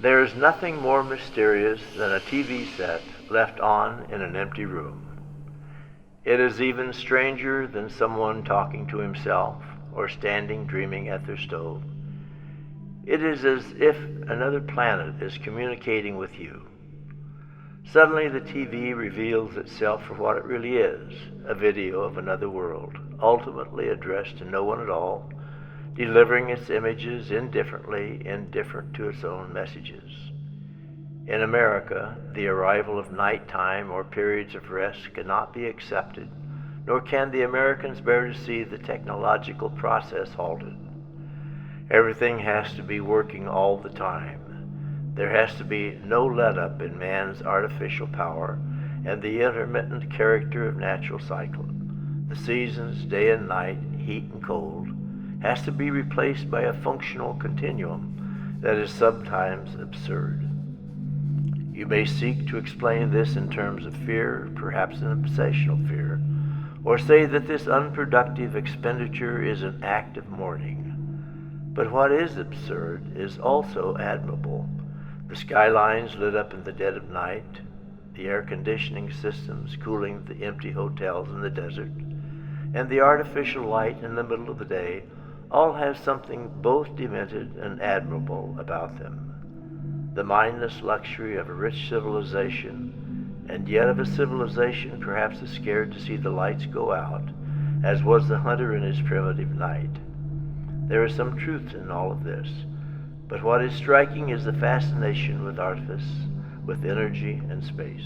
There is nothing more mysterious than a TV set left on in an empty room. It is even stranger than someone talking to himself or standing dreaming at their stove. It is as if another planet is communicating with you. Suddenly the TV reveals itself for what it really is, a video of another world, ultimately addressed to no one at all, delivering its images indifferently, indifferent to its own messages. In America, the arrival of nighttime or periods of rest cannot be accepted, nor can the Americans bear to see the technological process halted. Everything has to be working all the time. There has to be no let-up in man's artificial power and the intermittent character of natural cycle. The seasons, day and night, heat and cold, has to be replaced by a functional continuum that is sometimes absurd. You may seek to explain this in terms of fear, perhaps an obsessional fear, or say that this unproductive expenditure is an act of mourning. But what is absurd is also admirable. The skylines lit up in the dead of night, the air conditioning systems cooling the empty hotels in the desert, and the artificial light in the middle of the day all have something both demented and admirable about them. The mindless luxury of a rich civilization, and yet of a civilization perhaps as scared to see the lights go out as was the hunter in his primitive night. There is some truth in all of this, but what is striking is the fascination with artifice, with energy and space.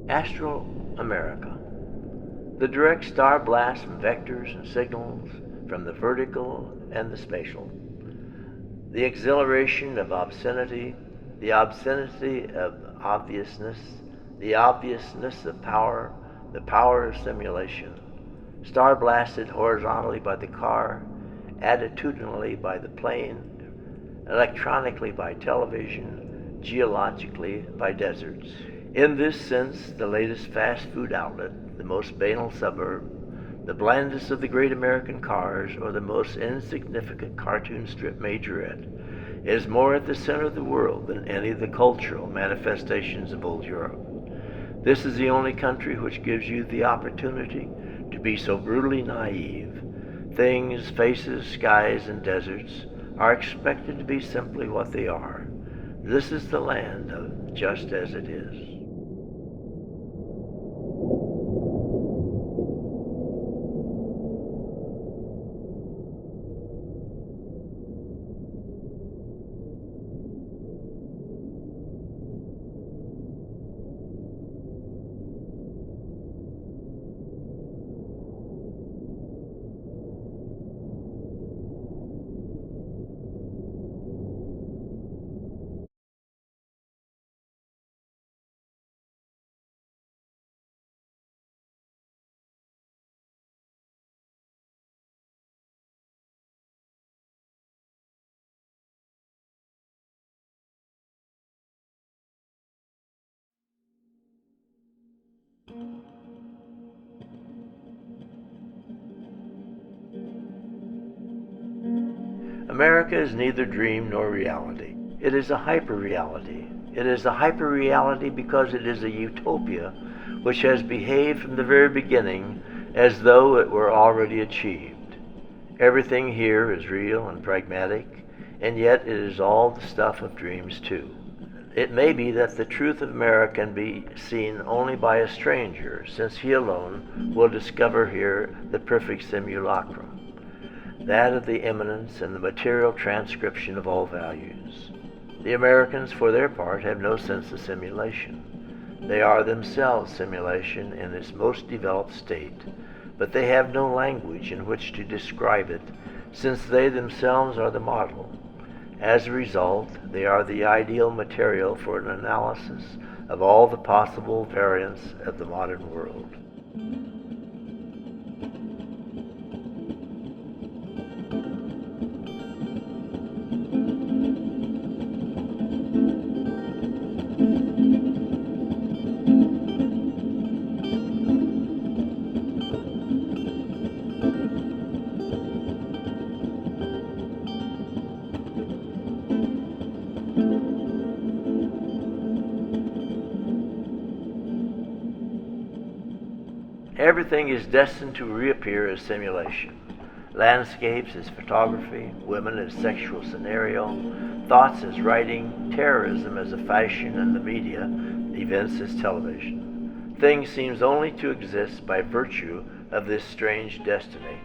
Astral America. The direct star blast from vectors and signals from the vertical and the spatial. The exhilaration of obscenity, the obscenity of obviousness, the obviousness of power, the power of simulation. Star blasted horizontally by the car, attitudinally by the plane, electronically by television, geologically by deserts. In this sense, the latest fast food outlet, the most banal suburb, the blandest of the great American cars, or the most insignificant cartoon strip majorette, is more at the center of the world than any of the cultural manifestations of old Europe. This is the only country which gives you the opportunity to be so brutally naive. Things, faces, skies, and deserts are expected to be simply what they are. This is the land of just as it is. America is neither dream nor reality. It is a hyperreality. It is a hyperreality because it is a utopia which has behaved from the very beginning as though it were already achieved. Everything here is real and pragmatic, and yet it is all the stuff of dreams too. It may be that the truth of America can be seen only by a stranger, since he alone will discover here the perfect simulacrum, that of the immanence and the material transcription of all values. The Americans, for their part, have no sense of simulation. They are themselves simulation in its most developed state, but they have no language in which to describe it, since they themselves are the model. As a result, they are the ideal material for an analysis of all the possible variants of the modern world. Everything is destined to reappear as simulation. Landscapes as photography, women as sexual scenario, thoughts as writing, terrorism as a fashion and the media, events as television. Things seems only to exist by virtue of this strange destiny.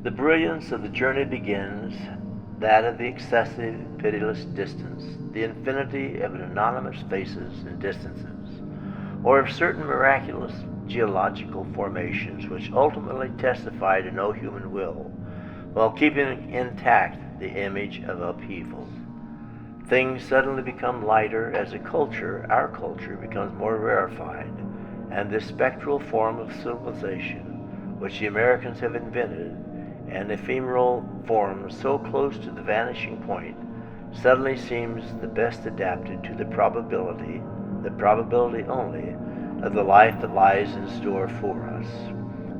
The brilliance of the journey begins, that of the excessive, pitiless distance, the infinity of anonymous faces and distances, or of certain miraculous geological formations which ultimately testify to no human will, while keeping intact the image of upheavals. Things suddenly become lighter as a culture, our culture, becomes more rarefied, and this spectral form of civilization, which the Americans have invented, an ephemeral form so close to the vanishing point, suddenly seems the best adapted to the probability only, of the life that lies in store for us.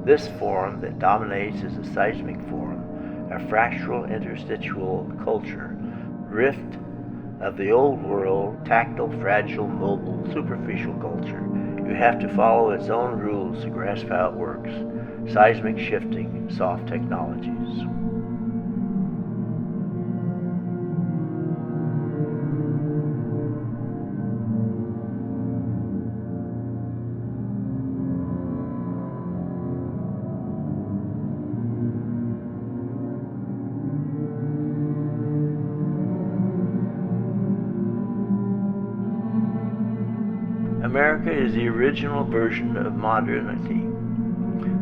This form that dominates is a seismic form, a fractal interstitial culture, rift of the old world, tactile, fragile, mobile, superficial culture. You have to follow its own rules to grasp how it works. Seismic shifting, soft technologies. America is the original version of modernity.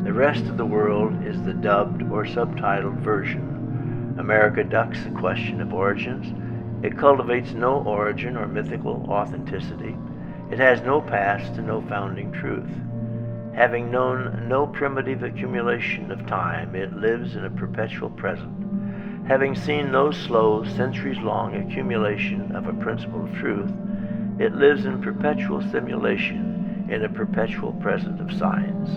The rest of the world is the dubbed or subtitled version. America ducks the question of origins. It cultivates no origin or mythical authenticity. It has no past and no founding truth. Having known no primitive accumulation of time, it lives in a perpetual present. Having seen no slow, centuries-long accumulation of a principle of truth, it lives in perpetual simulation in a perpetual present of science.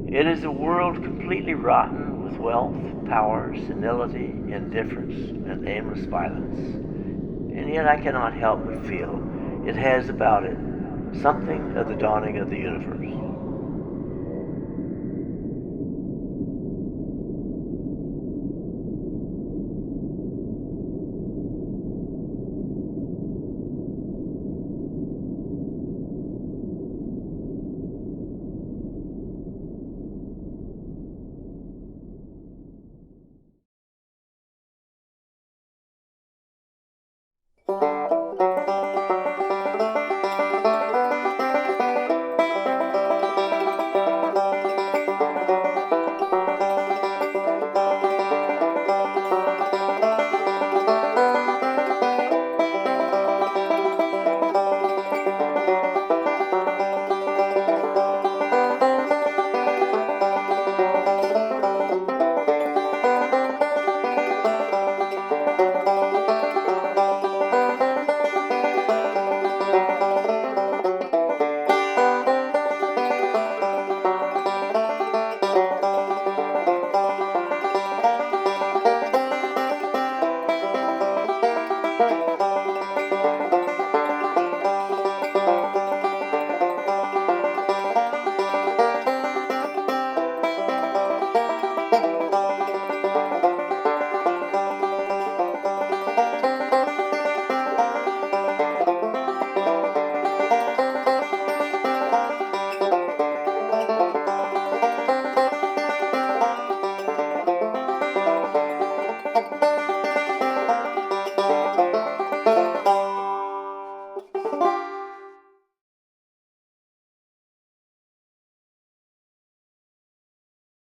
It is a world completely rotten with wealth, power, senility, indifference, and aimless violence. And yet I cannot help but feel it has about it something of the dawning of the universe. Thank you.